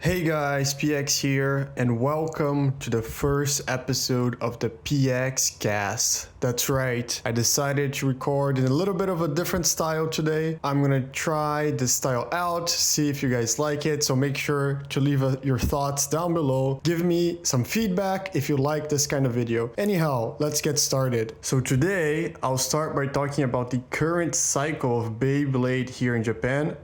Hey guys, PX here, and welcome to the first episode of the PX Cast. That's right, I decided to record in a little bit of a different style today. I'm gonna try this style out, see if you guys like it, so make sure to leave your thoughts down below. Give me some feedback if you like this kind of video. Anyhow, let's get started. So today, I'll start by talking about the current cycle of Beyblade here in Japan,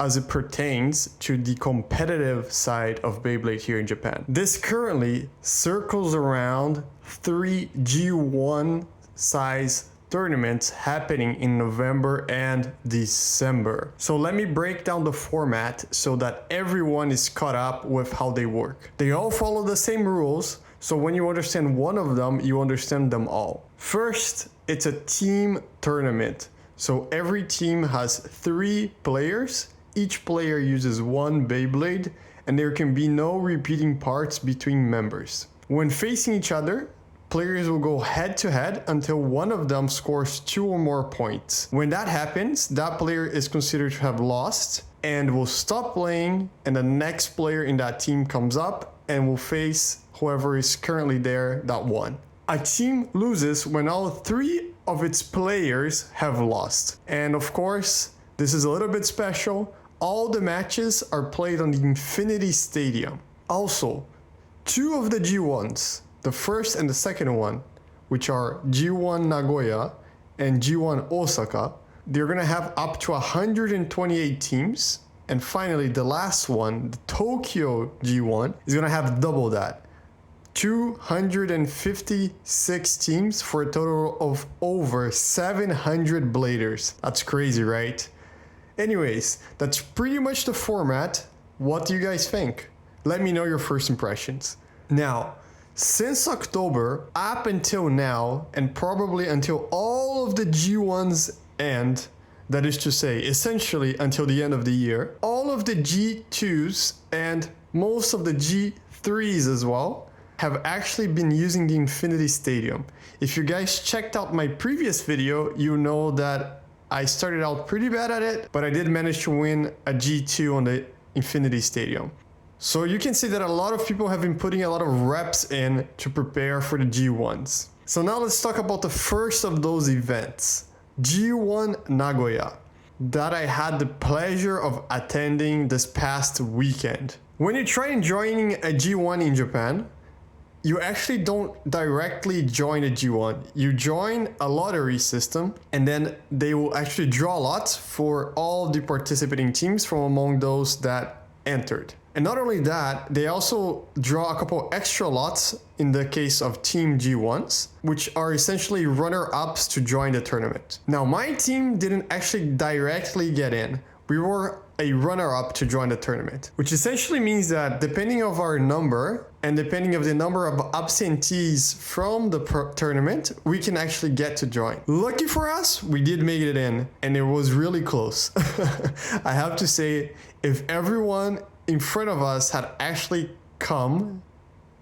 as it pertains to the competitive side of Beyblade here in Japan. This currently circles around 3 G1 size tournaments happening in November and December. So let me break down the format so that everyone is caught up with how they work. They all follow the same rules, so when you understand one of them, you understand them all. First, it's a team tournament. So every team has 3 players. Each player uses one Beyblade, and there can be no repeating parts between members. When facing each other, players will go head to head until one of them scores 2 or more points. When that happens, that player is considered to have lost and will stop playing, and the next player in that team comes up and will face whoever is currently there that won. A team loses when all 3 of its players have lost. And of course, this is a little bit special. All the matches are played on the Infinity Stadium. Also, 2 of the G1s, the first and the second one, which are G1 Nagoya and G1 Osaka, they're gonna have up to 128 teams. And finally, the last one, the Tokyo G1, is gonna have double that. 256 teams for a total of over 700 bladers. That's crazy, right? Anyways, that's pretty much the format. What do you guys think? Let me know your first impressions. Now, since October up until now, and probably until all of the G1s end, that is to say, essentially until the end of the year, all of the G2s and most of the G3s as well have actually been using the Infinity Stadium. If you guys checked out my previous video, you know that I started out pretty bad at it, but I did manage to win a G2 on the Infinity Stadium. So you can see that a lot of people have been putting a lot of reps in to prepare for the G1s. So now let's talk about the first of those events, G1 Nagoya, that I had the pleasure of attending this past weekend. When you try and joining a G1 in Japan, you actually don't directly join a G1. You join a lottery system, and then they will actually draw lots for all the participating teams from among those that entered. And not only that, they also draw a couple extra lots in the case of Team G1s, which are essentially runner-ups to join the tournament. Now, my team didn't actually directly get in. We were a runner-up to join the tournament, which essentially means that depending on our number and depending on the number of absentees from the tournament, we can actually get to join. Lucky for us, we did make it in, and it was really close. I have to say, if everyone in front of us had actually come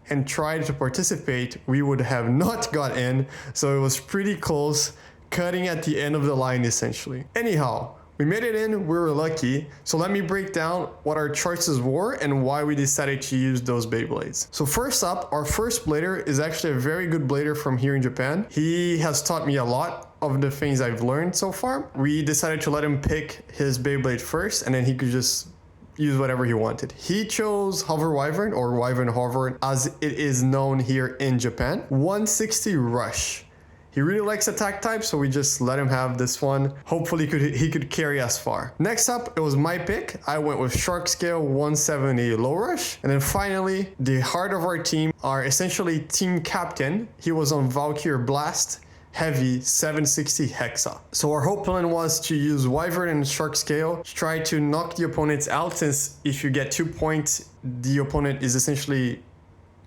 and tried to participate, we would have not got in, so it was pretty close, cutting at the end of the line essentially. Anyhow, we made it in, we were lucky. So let me break down what our choices were and why we decided to use those Beyblades. So first up, our first blader is actually a very good blader from here in Japan. He has taught me a lot of the things I've learned so far. We decided to let him pick his Beyblade first, and then he could just use whatever he wanted. He chose Hover Wyvern, or Wyvern Hover as it is known here in Japan. 160 Rush. He really likes attack type, so we just let him have this one. Hopefully he could carry us far. Next up, it was my pick. I went with Shark Scale 170 Low Rush. And then finally, the heart of our team, our essentially team captain, he was on Valkyrie Blast Heavy 760 Hexa. So our whole plan was to use Wyvern and Shark Scale to try to knock the opponents out, since if you get 2 points, the opponent is essentially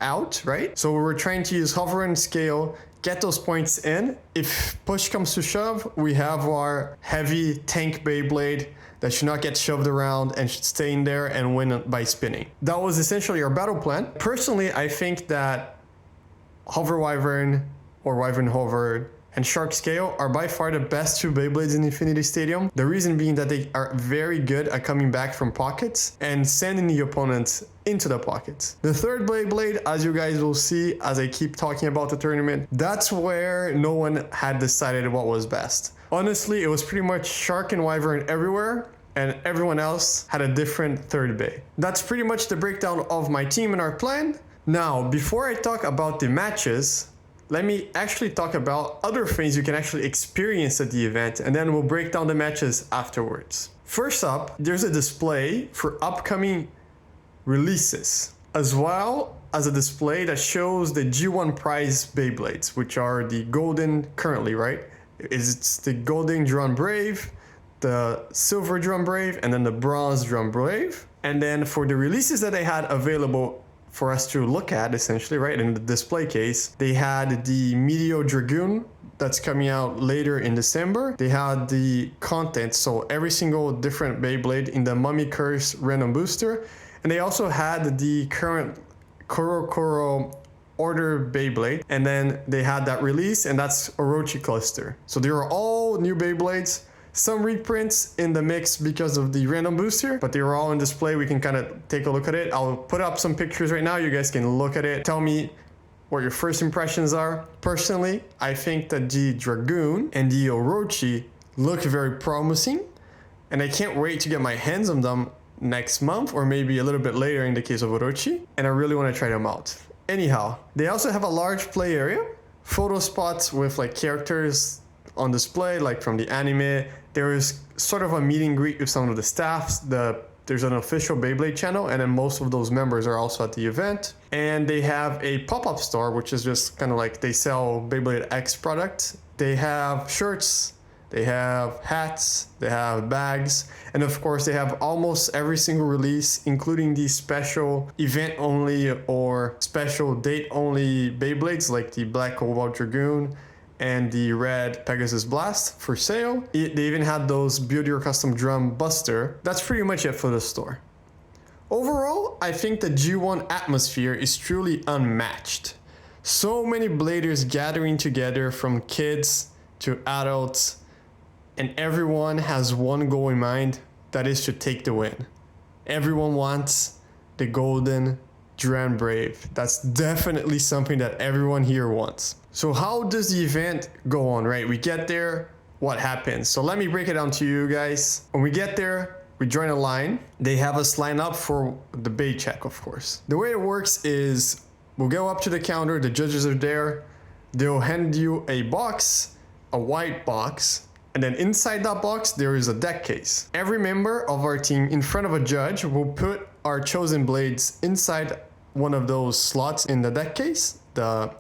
out, right? So we were trying to use Hover and Scale, get those points in. If push comes to shove, we have our heavy tank Beyblade that should not get shoved around and should stay in there and win by spinning. That was essentially our battle plan. Personally, I think that Hover Wyvern or Wyvern Hover and Shark Scale are by far the best two Beyblades in Infinity Stadium. The reason being that they are very good at coming back from pockets and sending the opponents into the pockets. The third Beyblade, as you guys will see as I keep talking about the tournament, that's where no one had decided what was best. Honestly, it was pretty much Shark and Wyvern everywhere, and everyone else had a different third bay. That's pretty much the breakdown of my team and our plan. Now, before I talk about the matches, let me actually talk about other things you can actually experience at the event, and then we'll break down the matches afterwards. First up, there's a display for upcoming releases, as well as a display that shows the G1 prize Beyblades, which are the golden currently, right? It's the golden Drum Brave, the silver Drum Brave, and then the bronze Drum Brave. And then for the releases that they had available for us to look at, essentially, right, in the display case, they had the Meteor Dragoon that's coming out later in December. They had the content, so every single different Beyblade in the Mummy Curse random booster. And they also had the current Koro Order Beyblade, and then they had that release, and that's Orochi Cluster. So they were all new Beyblades. Some reprints in the mix because of the random booster, but they were all on display. We can kind of take a look at it. I'll put up some pictures right now. You guys can look at it. Tell me what your first impressions are. Personally, I think that the Dragoon and the Orochi look very promising, and I can't wait to get my hands on them next month, or maybe a little bit later in the case of Orochi, and I really want to try them out. Anyhow, they also have a large play area, photo spots with like characters on display, like from the anime. There is sort of a meet and greet with some of the staffs. There's an official Beyblade channel, and then most of those members are also at the event. And they have a pop-up store, which is just kind of like they sell Beyblade X products. They have shirts, they have hats, they have bags, and of course they have almost every single release, including the special event only or special date only Beyblades like the Black Cobalt Dragoon and the red Pegasus Blast for sale. They even had those Build Your Custom Drum Buster. That's pretty much it for the store. Overall, I think the G1 atmosphere is truly unmatched. So many bladers gathering together, from kids to adults, and everyone has one goal in mind, that is to take the win. Everyone wants the golden Drum Brave. That's definitely something that everyone here wants. So how does the event go on, right? We get there, what happens? So let me break it down to you guys. When we get there, we join a line. They have us line up for the bay check, of course. The way it works is we'll go up to the counter, the judges are there, they'll hand you a box, a white box, and then inside that box, there is a deck case. Every member of our team in front of a judge will put our chosen blades inside one of those slots in the deck case, the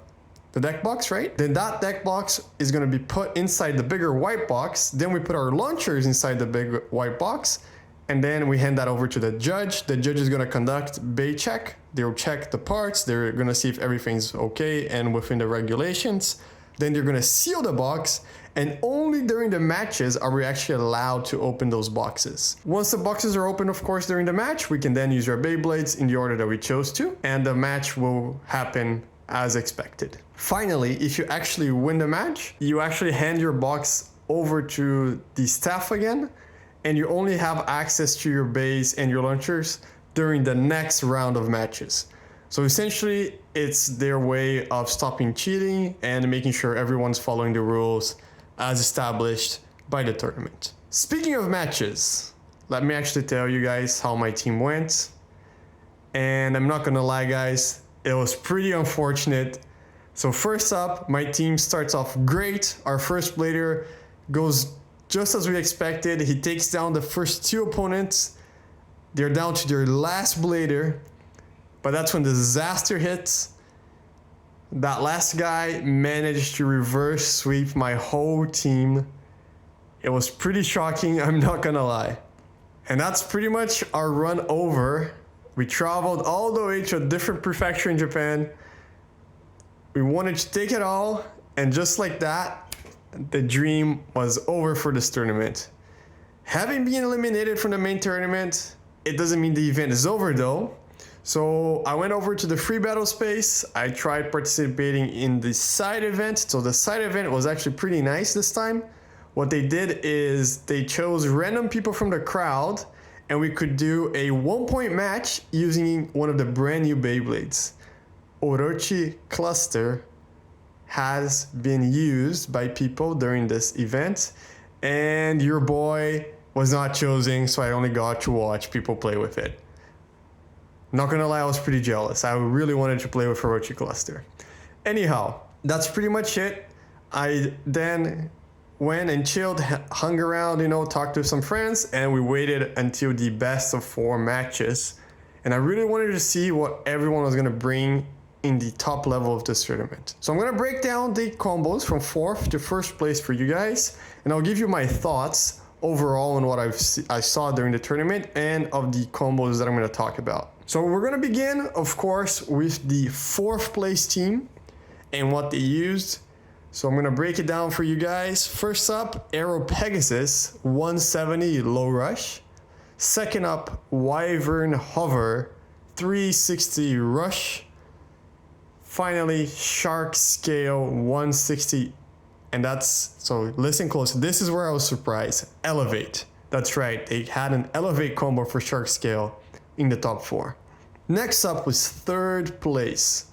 deck box, right? Then that deck box is gonna be put inside the bigger white box. Then we put our launchers inside the big white box, and then we hand that over to the judge. The judge is gonna conduct bay check. They'll check the parts. They're gonna see if everything's okay and within the regulations. Then they're gonna seal the box, and only during the matches are we actually allowed to open those boxes. Once the boxes are open, of course, during the match, we can then use our Beyblades in the order that we chose to, and the match will happen as expected. Finally, if you actually win the match, you actually hand your box over to the staff again, and you only have access to your bays and your launchers during the next round of matches. So essentially, it's their way of stopping cheating and making sure everyone's following the rules as established by the tournament. Speaking of matches, let me actually tell you guys how my team went. And I'm not gonna lie, guys, it was pretty unfortunate. So first up, my team starts off great. Our first blader goes just as we expected. He takes down the first two opponents. They're down to their last blader, but that's when the disaster hits. That last guy managed to reverse sweep my whole team. It was pretty shocking, I'm not gonna lie. And that's pretty much our run over. We traveled all the way to a different prefecture in Japan. We wanted to take it all, and just like that, the dream was over for this tournament. Having been eliminated from the main tournament, it doesn't mean the event is over though. So I went over to the free battle space. I tried participating in the side event. So the side event was actually pretty nice this time. What they did is they chose random people from the crowd, and we could do a 1-point match using one of the brand new Beyblades. Orochi Cluster has been used by people during this event, and your boy was not chosen, so I only got to watch people play with it. Not gonna lie, I was pretty jealous. I really wanted to play with Orochi Cluster. Anyhow, that's pretty much it. I then went and chilled, hung around, talked to some friends, and we waited until the best of 4 matches. And I really wanted to see what everyone was gonna bring in the top level of this tournament. So I'm gonna break down the combos from 4th to 1st place for you guys, and I'll give you my thoughts overall on what I saw during the tournament and of the combos that I'm gonna talk about. So we're gonna begin, of course, with the 4th place team and what they used. So I'm gonna break it down for you guys. First up, Aero Pegasus 170 low rush. Second up, Wyvern Hover 360 rush. Finally, Shark Scale 160. And so listen close. This is where I was surprised. Elevate. That's right. They had an Elevate combo for Shark Scale in the top 4. Next up was 3rd place.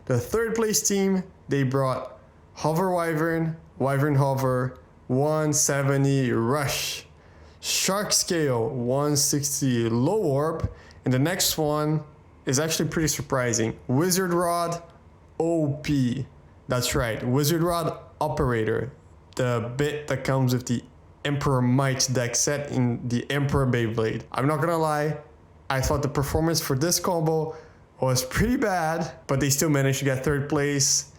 The 3rd place team, they brought Hover Wyvern, Wyvern Hover, 170 Rush, Shark Scale, 160 Low Warp, and the next one is actually pretty surprising. Wizard Rod, OP. That's right, Wizard Rod Operator, the bit that comes with the Emperor Might deck set in the Emperor Beyblade. I'm not gonna lie, I thought the performance for this combo was pretty bad, but they still managed to get 3rd place.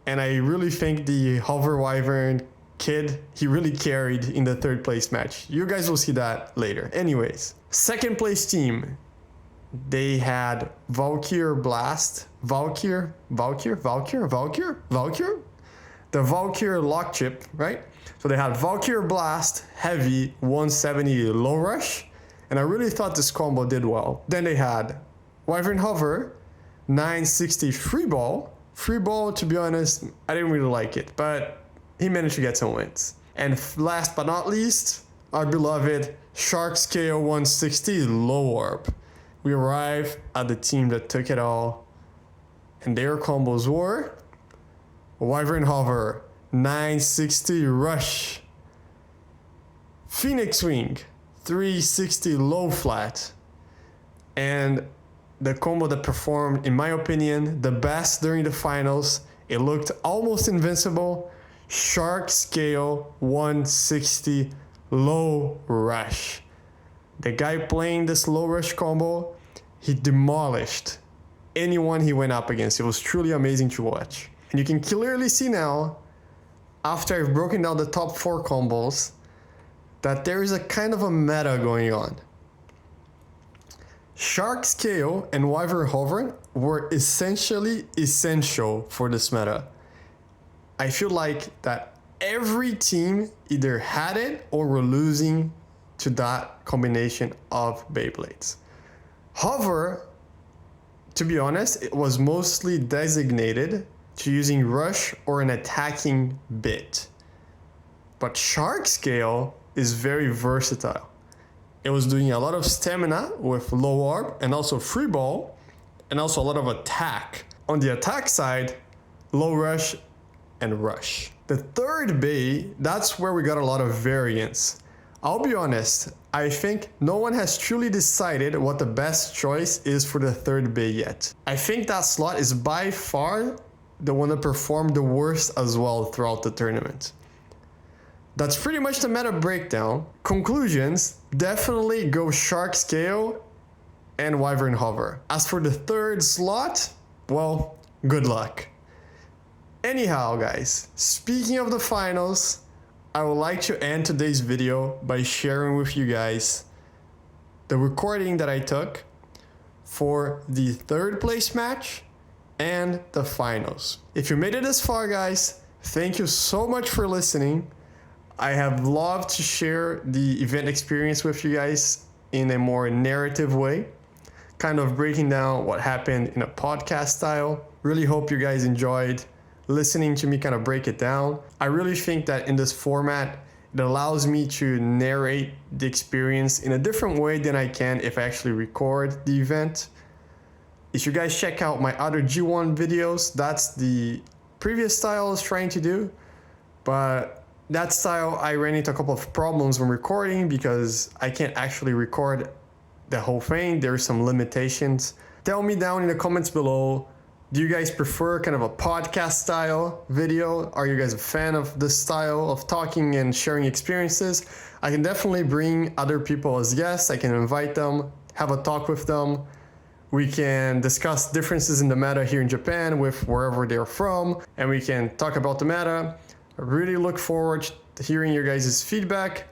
And I really think the Hover Wyvern kid, he really carried in the 3rd place match. You guys will see that later. Anyways, 2nd place team, they had Valkyr Blast, Valkyr? The Valkyr Lock Chip, right? So they had Valkyr Blast, Heavy, 170 Low Rush, and I really thought this combo did well. Then they had Wyvern Hover, 960 Free Ball. Free Ball, to be honest, I didn't really like it, but he managed to get some wins. And last but not least, our beloved Shark Scale 160 Low Warp. We arrive at the team that took it all, and their combos were Wyvern Hover, 960 Rush, Phoenix Wing, 360 Low Flat, and the combo that performed, in my opinion, the best during the finals. It looked almost invincible. Shark Scale 160 Low Rush. The guy playing this low rush combo, he demolished anyone he went up against. It was truly amazing to watch. And you can clearly see now, after I've broken down the top 4 combos, that there is a kind of a meta going on. Shark Scale and Wyvern Hover were essentially essential for this meta. I feel like that every team either had it or were losing to that combination of Beyblades. Hover, to be honest, it was mostly designated to using rush or an attacking bit. But Shark Scale is very versatile. It was doing a lot of stamina with low warp and also free ball and also a lot of attack. On the attack side, low rush and rush. The 3rd bay, that's where we got a lot of variance. I'll be honest, I think no one has truly decided what the best choice is for the 3rd bay yet. I think that slot is by far the one that performed the worst as well throughout the tournament. That's pretty much the meta breakdown. Conclusions, definitely go Shark Scale and Wyvern Hover. As for the 3rd slot, well, good luck. Anyhow, guys, speaking of the finals, I would like to end today's video by sharing with you guys the recording that I took for the 3rd place match and the finals. If you made it this far, guys, thank you so much for listening. I have loved to share the event experience with you guys in a more narrative way, kind of breaking down what happened in a podcast style. Really hope you guys enjoyed listening to me kind of break it down. I really think that in this format, it allows me to narrate the experience in a different way than I can if I actually record the event. If you guys check out my other G1 videos, that's the previous style I was trying to do. But that style, I ran into a couple of problems when recording because I can't actually record the whole thing. There's some limitations. Tell me down in the comments below, do you guys prefer kind of a podcast style video? Are you guys a fan of this style of talking and sharing experiences? I can definitely bring other people as guests. I can invite them, have a talk with them. We can discuss differences in the meta here in Japan with wherever they're from, and we can talk about the meta. I really look forward to hearing your guys' feedback.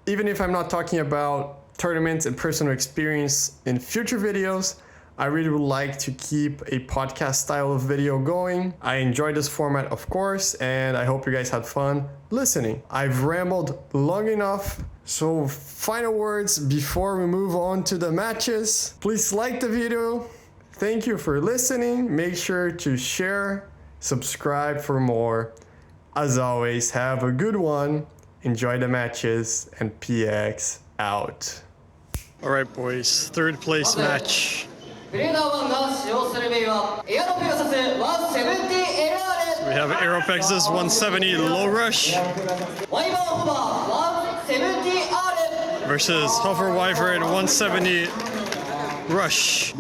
Even if I'm not talking about tournaments and personal experience in future videos, I really would like to keep a podcast style of video going. I enjoyed this format, of course, and I hope you guys had fun listening. I've rambled long enough, so final words before we move on to the matches. Please like the video. Thank you for listening. Make sure to share, subscribe for more. As always, have a good one. Enjoy the matches, and PX out. All right, boys, third place match. So we have Aeropex's 170 low rush versus Hover Wyvern 170 rush.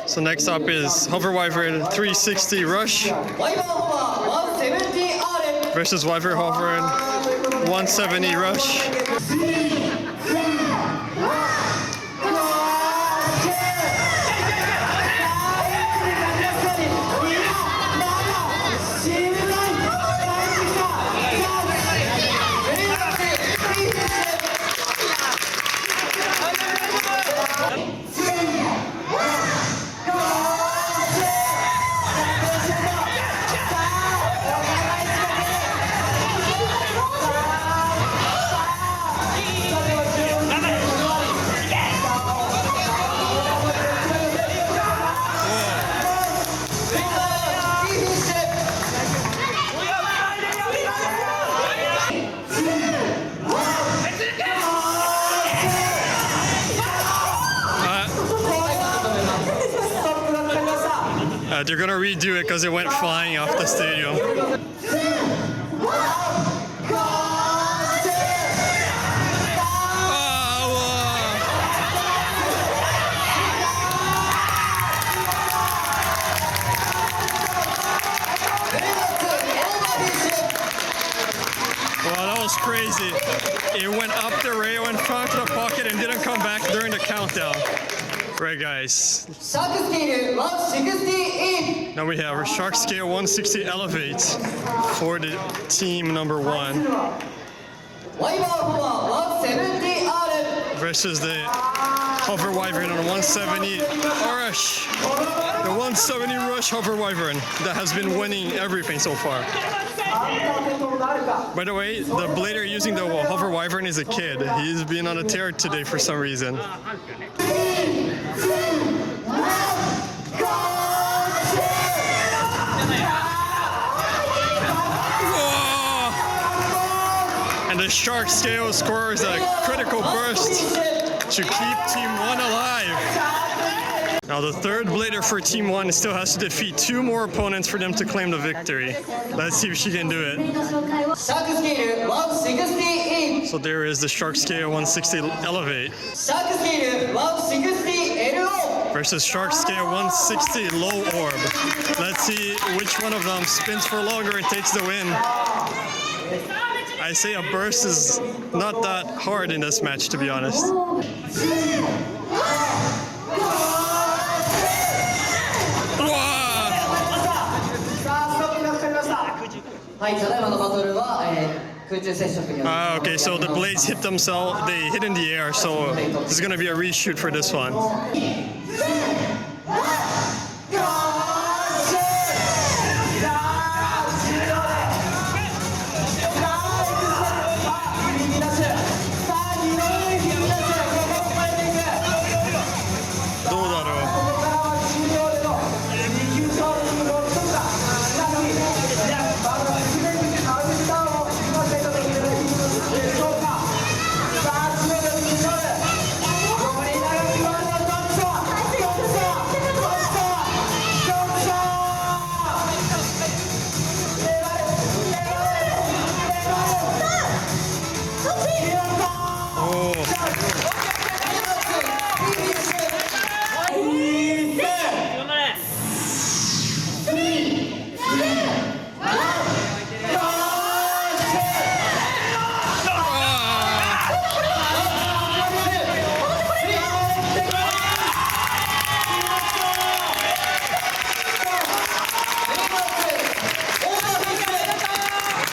So next up is Hover Wyvern 360 Rush versus Wyvern Hover 170 Rush. They're gonna redo it because it went flying off the stadium. Wow, that was crazy. It went up the rail and front to the pocket and didn't come back during the countdown. Right, guys. Now we have our Shark Scale 160 Elevate for the team number 1 versus the Hover Wyvern on 170 Rush. The 170 Rush Hover Wyvern that has been winning everything so far. By the way, the blader using the Hover Wyvern is a kid. He's been on a tear today for some reason. And the Shark Scale scores a critical burst to keep Team 1 alive. Now the third blader for Team 1 still has to defeat 2 more opponents for them to claim the victory. Let's see if she can do it. So there is the Shark Scale 160 Elevate versus Shark Scale 160 Low Orb. Let's see which one of them spins for longer and takes the win. I say a burst is not that hard in this match, to be honest. はい、ただいまのバトルは、空中接触による Ah, okay, so the blades hit themselves, they hit in the air, so there's gonna be a reshoot for this one.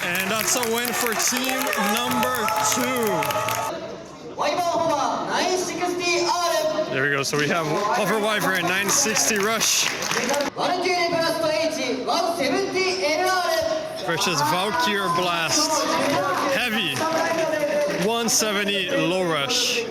And that's a win for team number 2. There we go. So we have Hover Wyvern 960 Rush versus Valkyr Blast Heavy 170 Low Rush.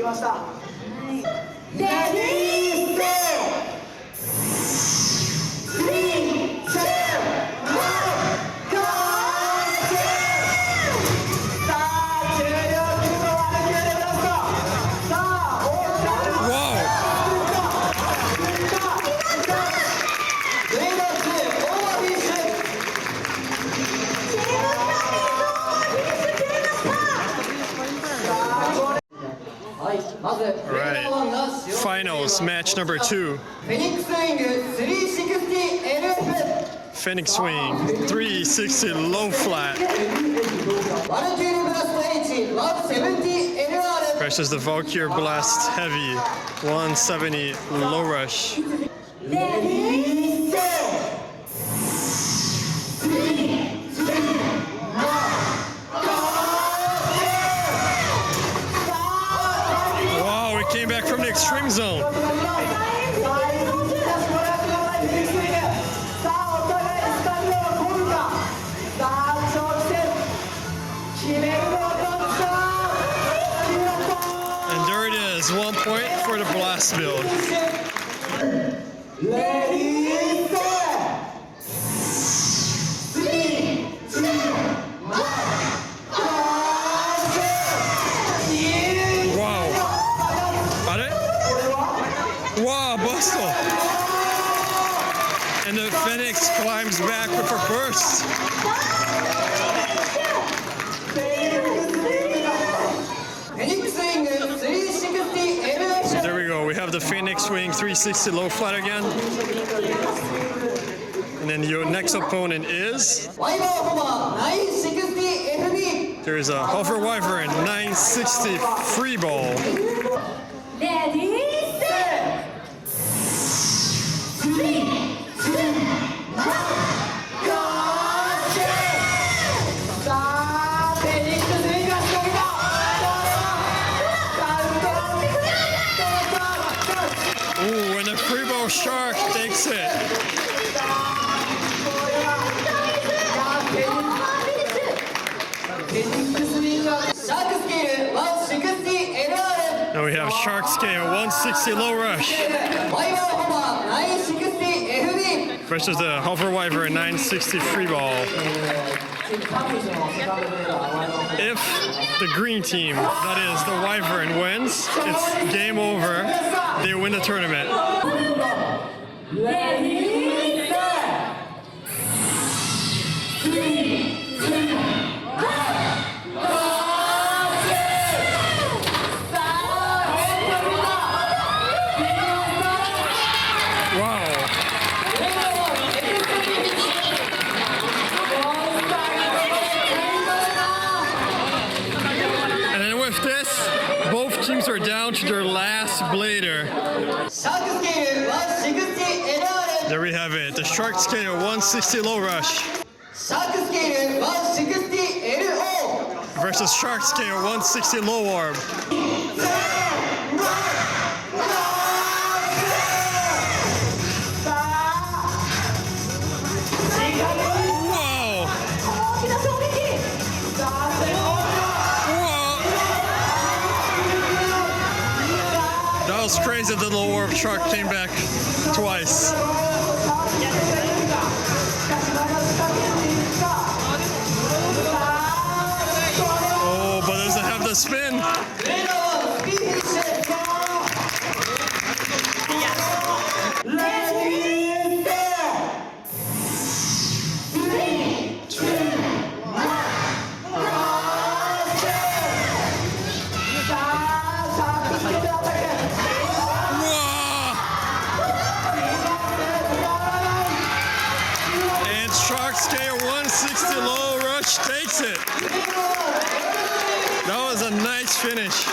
Right. Finals, match number 2. Phoenix Swing 360 low flat versus the Valkyr Blast Heavy 170 low rush. Came back from the extreme zone. And there it is, 1 point for the blast build. Wow, Bustle! And the Phoenix climbs back with a burst. So there we go. We have the Phoenix Swing 360 low flat again. And then your next opponent is... There's a Hover Wyvern 960 free ball. Ooh, and the free ball shark takes it. Now we have Shark Scale 160 low rush versus the Hover Wyvern 960 free ball. If the green team, that is the Wyvern, wins, it's game over. They win the tournament. Teams are down to their last blader. There we have it, the Shark Scale 160 low rush シャークスケール 160LO versus Shark Scale 160 low arm. Whoa! Whoa! That was crazy. The low arm shark came back twice. Oh, but doesn't have the spin. And Shark Scale 160 low rush takes it. That was a nice finish.